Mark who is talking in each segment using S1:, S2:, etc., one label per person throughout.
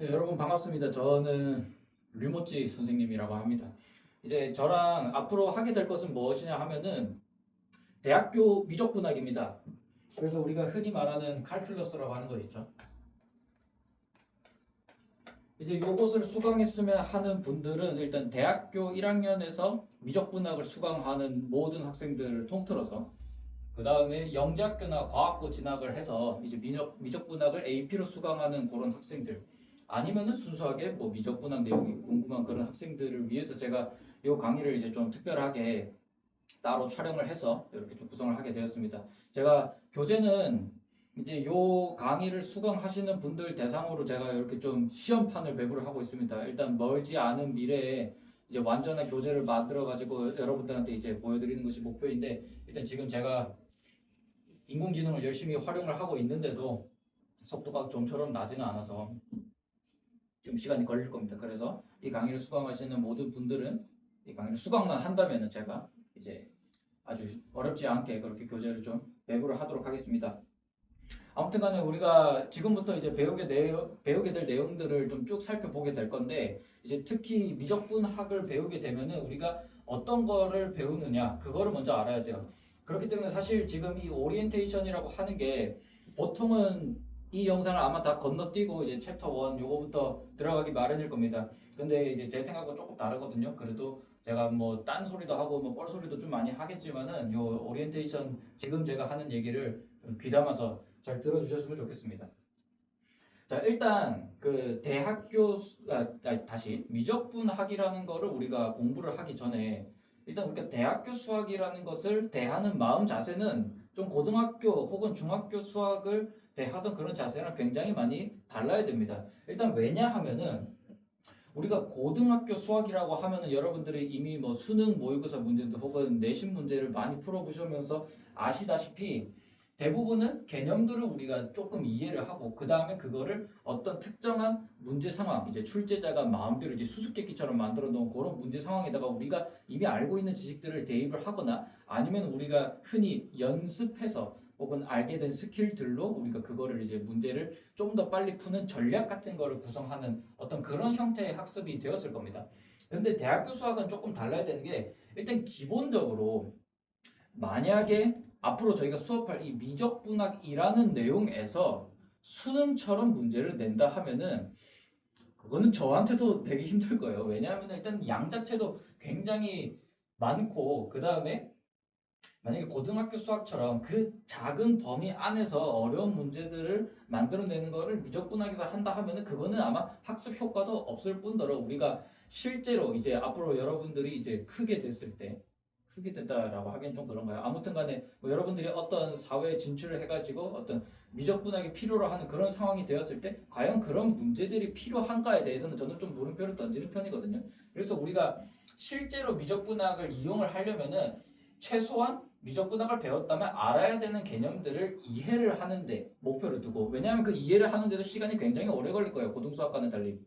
S1: 여러분 반갑습니다. 저는 류모찌 선생님이라고 합니다. 이제 저랑 앞으로 하게 될 것은 무엇이냐 하면은 대학교 미적분학입니다. 그래서 우리가 흔히 말하는 칼큘러스라고 하는 거 있죠. 이제 요것을 수강했으면 하는 분들은 일단 대학교 1학년에서 미적분학을 수강하는 모든 학생들을 통틀어서 그 다음에 영재학교나 과학고 진학을 해서 이제 미적분학을 AP로 수강하는 그런 학생들 아니면은 순수하게 뭐 미적분학 내용이 궁금한 그런 학생들을 위해서 제가 이 강의를 이제 좀 특별하게 따로 촬영을 해서 이렇게 좀 구성을 하게 되었습니다. 제가 교재는 이제 요 강의를 수강하시는 분들 대상으로 제가 이렇게 좀 시험판을 배부를 하고 있습니다. 일단 멀지 않은 미래에 이제 완전한 교재를 만들어 가지고 여러분들한테 이제 보여드리는 것이 목표인데 일단 지금 제가 인공지능을 열심히 활용을 하고 있는데도 속도가 좀처럼 나지는 않아서 좀 시간이 걸릴 겁니다. 그래서 이 강의를 수강하시는 모든 분들은 이 강의를 수강만 한다면 제가 이제 아주 어렵지 않게 그렇게 교재를 좀 배부를 하도록 하겠습니다. 아무튼 간에 우리가 지금부터 이제 배우게 될 내용들을 좀 쭉 살펴보게 될 건데 이제 특히 미적분학을 배우게 되면은 우리가 어떤 거를 배우느냐 그거를 먼저 알아야 돼요. 그렇기 때문에 사실 지금 이 오리엔테이션이라고 하는 게 보통은 이 영상을 아마 다 건너뛰고 이제 챕터 1 요거부터 들어가기 마련일 겁니다. 근데 이제 제 생각과 조금 다르거든요. 그래도 제가 뭐 딴 소리도 하고 뭐 뻘소리도 좀 많이 하겠지만은 요 오리엔테이션 지금 제가 하는 얘기를 좀 귀담아서 잘 들어주셨으면 좋겠습니다. 자, 일단 그 다시 미적분학이라는 거를 우리가 공부를 하기 전에 일단 우리가 대학교 수학이라는 것을 대하는 마음 자세는 좀 고등학교 혹은 중학교 수학을 대하던 그런 자세랑 굉장히 많이 달라야 됩니다. 일단 왜냐하면은 우리가 고등학교 수학이라고 하면은 여러분들이 이미 뭐 수능 모의고사 문제도 혹은 내신 문제를 많이 풀어보시면서 아시다시피 대부분은 개념들을 우리가 조금 이해를 하고 그 다음에 그거를 어떤 특정한 문제 상황 이제 출제자가 마음대로 이제 수수께끼처럼 만들어 놓은 그런 문제 상황에다가 우리가 이미 알고 있는 지식들을 대입을 하거나 아니면 우리가 흔히 연습해서 혹은 알게 된 스킬들로 우리가 그거를 이제 문제를 좀 더 빨리 푸는 전략 같은 거를 구성하는 어떤 그런 형태의 학습이 되었을 겁니다. 근데 대학교 수학은 조금 달라야 되는 게 일단 기본적으로 만약에 앞으로 저희가 수업할 이 미적분학이라는 내용에서 수능처럼 문제를 낸다 하면은 그거는 저한테도 되게 힘들 거예요. 왜냐하면 일단 양 자체도 굉장히 많고 그 다음에 만약에 고등학교 수학처럼 그 작은 범위 안에서 어려운 문제들을 만들어내는 거를 미적분학에서 한다 하면은 그거는 아마 학습 효과도 없을 뿐더러 우리가 실제로 이제 앞으로 여러분들이 이제 크게 됐을 때 크게 됐다라고 하기엔 좀 그런가요? 아무튼 간에 뭐 여러분들이 어떤 사회에 진출을 해가지고 어떤 미적분학이 필요로 하는 그런 상황이 되었을 때 과연 그런 문제들이 필요한가에 대해서는 저는 좀 물음표를 던지는 편이거든요. 그래서 우리가 실제로 미적분학을 이용을 하려면은 최소한 미적분학을 배웠다면 알아야 되는 개념들을 이해를 하는데 목표를 두고 왜냐하면 그 이해를 하는데도 시간이 굉장히 오래 걸릴 거예요. 고등수학과는 달리.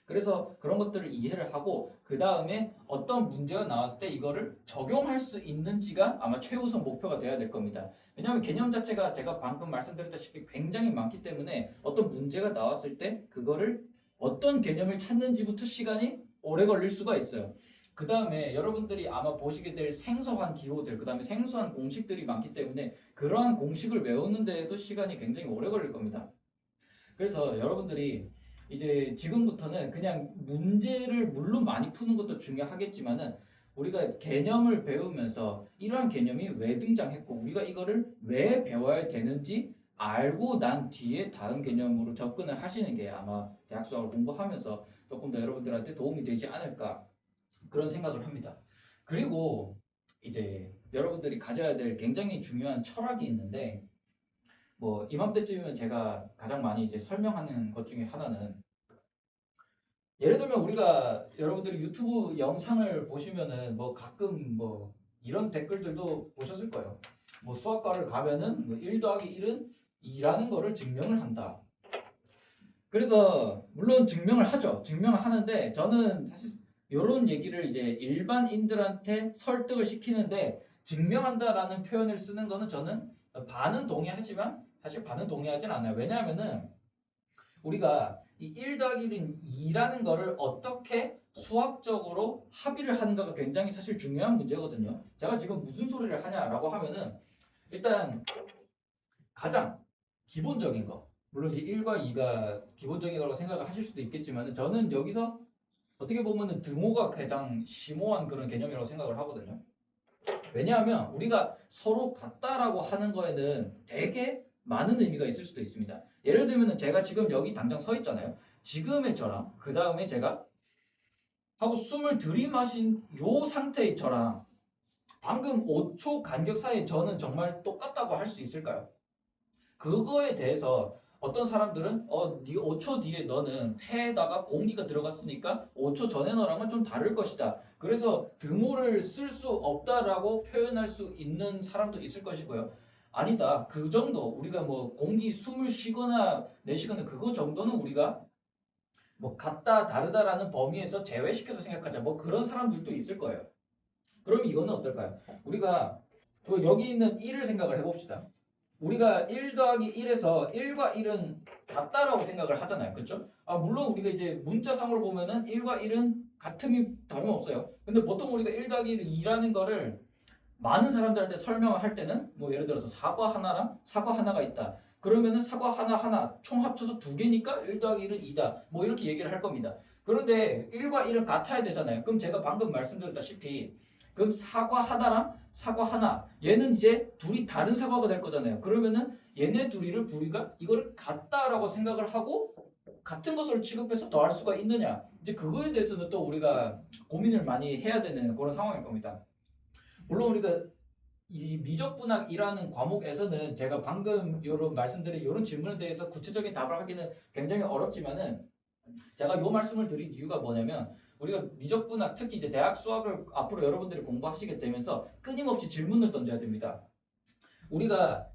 S1: 그래서 그런 것들을 이해를 하고 그 다음에 어떤 문제가 나왔을 때 이거를 적용할 수 있는지가 아마 최우선 목표가 돼야 될 겁니다. 왜냐하면 개념 자체가 제가 방금 말씀드렸다시피 굉장히 많기 때문에 어떤 문제가 나왔을 때 그거를 어떤 개념을 찾는지부터 시간이 오래 걸릴 수가 있어요. 그 다음에 여러분들이 아마 보시게 될 생소한 기호들, 그 다음에 생소한 공식들이 많기 때문에 그러한 공식을 외우는 데에도 시간이 굉장히 오래 걸릴 겁니다. 그래서 여러분들이 이제 지금부터는 그냥 문제를 물론 많이 푸는 것도 중요하겠지만은 우리가 개념을 배우면서 이러한 개념이 왜 등장했고 우리가 이거를 왜 배워야 되는지 알고 난 뒤에 다른 개념으로 접근을 하시는 게 아마 대학 수학을 공부하면서 조금 더 여러분들한테 도움이 되지 않을까 그런 생각을 합니다. 그리고 이제 여러분들이 가져야 될 굉장히 중요한 철학이 있는데 뭐 이맘때쯤이면 제가 가장 많이 이제 설명하는 것 중에 하나는 예를 들면 우리가 여러분들이 유튜브 영상을 보시면은 뭐 가끔 뭐 이런 댓글들도 보셨을 거예요. 뭐 수학과를 가면은 뭐 1 더하기 1은 2라는 거를 증명을 한다. 그래서 물론 증명을 하죠. 증명을 하는데 저는 사실 이런 얘기를 이제 일반인들한테 설득을 시키는데 증명한다라는 표현을 쓰는 거는 저는 반은 동의하지만 사실 반은 동의하진 않아요. 왜냐하면은 우리가 이 1 더하기 1은 2라는 거를 어떻게 수학적으로 합의를 하는가가 굉장히 사실 중요한 문제거든요. 제가 지금 무슨 소리를 하냐라고 하면은 일단 가장 기본적인 거, 물론 이제 1과 2가 기본적인 거라고 생각을 하실 수도 있겠지만 저는 여기서 어떻게 보면은 등호가 가장 심오한 그런 개념이라고 생각을 하거든요. 왜냐하면 우리가 서로 같다라고 하는 거에는 되게 많은 의미가 있을 수도 있습니다. 예를 들면 제가 지금 여기 당장 서 있잖아요. 지금의 저랑 그 다음에 제가 하고 숨을 들이마신 요 상태의 저랑 방금 5초 간격 사이에 저는 정말 똑같다고 할 수 있을까요? 그거에 대해서 어떤 사람들은 네 5초 뒤에 너는 폐에다가 공기가 들어갔으니까 5초 전에 너랑은 좀 다를 것이다. 그래서 등호를 쓸 수 없다라고 표현할 수 있는 사람도 있을 것이고요. 아니다. 그 정도 우리가 뭐 공기 숨을 쉬거나 내쉬거나 그거 정도는 우리가 뭐 같다 다르다라는 범위에서 제외시켜서 생각하자. 뭐 그런 사람들도 있을 거예요. 그럼 이거는 어떨까요? 우리가 여기 있는 1을 생각을 해봅시다. 우리가 1 더하기 1에서 1과 1은 같다라고 생각을 하잖아요. 그렇죠? 물론 우리가 이제 문자상으로 보면은 1과 1은 같음이 다름없어요. 근데 보통 우리가 1 더하기 1은 2라는 거를 많은 사람들한테 설명을 할 때는 뭐 예를 들어서 사과 하나랑 사과 하나가 있다. 그러면은 사과 하나 총 합쳐서 두 개니까 1 더하기 1은 2다. 뭐 이렇게 얘기를 할 겁니다. 그런데 1과 1은 같아야 되잖아요. 그럼 제가 방금 말씀드렸다시피 그럼 사과 하나랑 사과 하나 얘는 이제 둘이 다른 사과가 될 거잖아요. 그러면은 얘네 둘이를 우리가 이거를 같다라고 생각을 하고 같은 것으로 취급해서 더할 수가 있느냐 이제 그거에 대해서는 또 우리가 고민을 많이 해야 되는 그런 상황일 겁니다. 물론 우리가 이 미적분학이라는 과목에서는 제가 방금 요런 말씀드린 이런 질문에 대해서 구체적인 답을 하기는 굉장히 어렵지만은 제가 요 말씀을 드린 이유가 뭐냐면 우리가 미적분학 특히 이제 대학 수학을 앞으로 여러분들이 공부하시게 되면서 끊임없이 질문을 던져야 됩니다. 우리가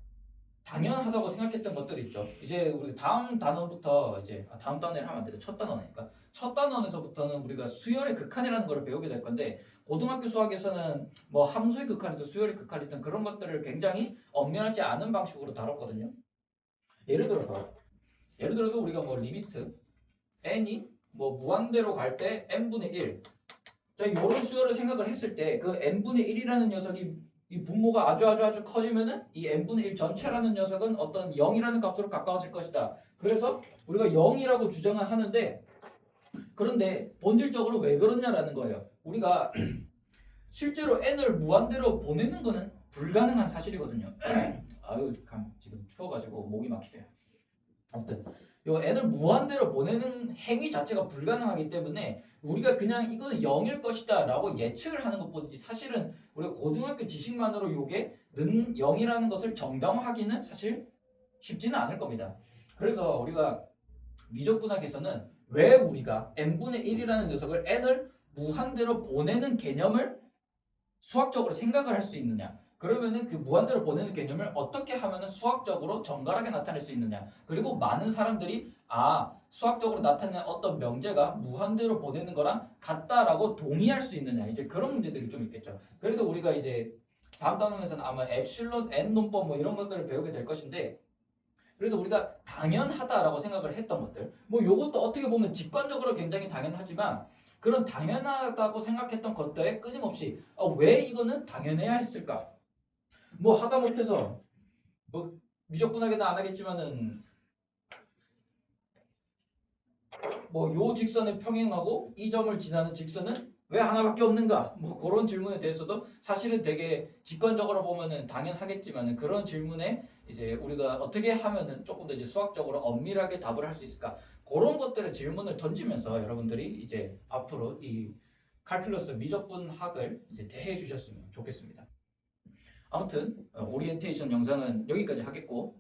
S1: 당연하다고 생각했던 것들이 있죠. 이제 우리 다음 단원부터 이제 다음 단원을 하면 안 되죠. 첫 단원이니까. 첫 단원에서부터는 우리가 수열의 극한이라는 걸 배우게 될 건데 고등학교 수학에서는 뭐 함수의 극한이든 수열의 극한이든 그런 것들을 굉장히 엄연하지 않은 방식으로 다뤘거든요. 예를 들어서 우리가 뭐 리미트 n이 뭐 무한대로 갈 때 n분의 1. 자, 이런 수열을 생각을 했을 때 그 n분의 1이라는 녀석이 이 분모가 아주 커지면은 이 n분의 1 전체라는 녀석은 어떤 0이라는 값으로 가까워질 것이다. 그래서 우리가 0이라고 주장을 하는데 그런데 본질적으로 왜 그러냐라는 거예요. 우리가 실제로 n을 무한대로 보내는 거는 불가능한 사실이거든요. 아유, 지금 추워가지고 목이 막히네요. 아무튼 요 n을 무한대로 보내는 행위 자체가 불가능하기 때문에 우리가 그냥 이거는 0일 것이다 라고 예측을 하는 것보다지 사실은 우리가 고등학교 지식만으로 요게 는 0이라는 것을 정당화하기는 사실 쉽지는 않을 겁니다. 그래서 우리가 미적분학에서는 왜 우리가 n분의 1이라는 녀석을 n을 무한대로 보내는 개념을 수학적으로 생각을 할 수 있느냐, 그러면은 그 무한대로 보내는 개념을 어떻게 하면은 수학적으로 정갈하게 나타낼 수 있느냐, 그리고 많은 사람들이 수학적으로 나타내는 어떤 명제가 무한대로 보내는 거랑 같다라고 동의할 수 있느냐, 이제 그런 문제들이 좀 있겠죠. 그래서 우리가 이제 다음 단원에서는 아마 엡실론 n 논법 뭐 이런 것들을 배우게 될 것인데, 그래서 우리가 당연하다라고 생각을 했던 것들, 뭐 요것도 어떻게 보면 직관적으로 굉장히 당연하지만 그런 당연하다고 생각했던 것들에 끊임없이 왜 이거는 당연해야 했을까? 뭐 하다못해서 뭐 미적분하게는 안 하겠지만은 뭐 요 직선에 평행하고 이 점을 지나는 직선은 왜 하나밖에 없는가? 뭐 그런 질문에 대해서도 사실은 되게 직관적으로 보면은 당연하겠지만은 그런 질문에 이제 우리가 어떻게 하면은 조금 더 이제 수학적으로 엄밀하게 답을 할 수 있을까? 그런 것들의 질문을 던지면서 여러분들이 이제 앞으로 이 칼큘러스 미적분학을 이제 대해 주셨으면 좋겠습니다. 아무튼 오리엔테이션 영상은 여기까지 하겠고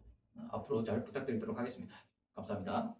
S1: 앞으로 잘 부탁드리도록 하겠습니다. 감사합니다.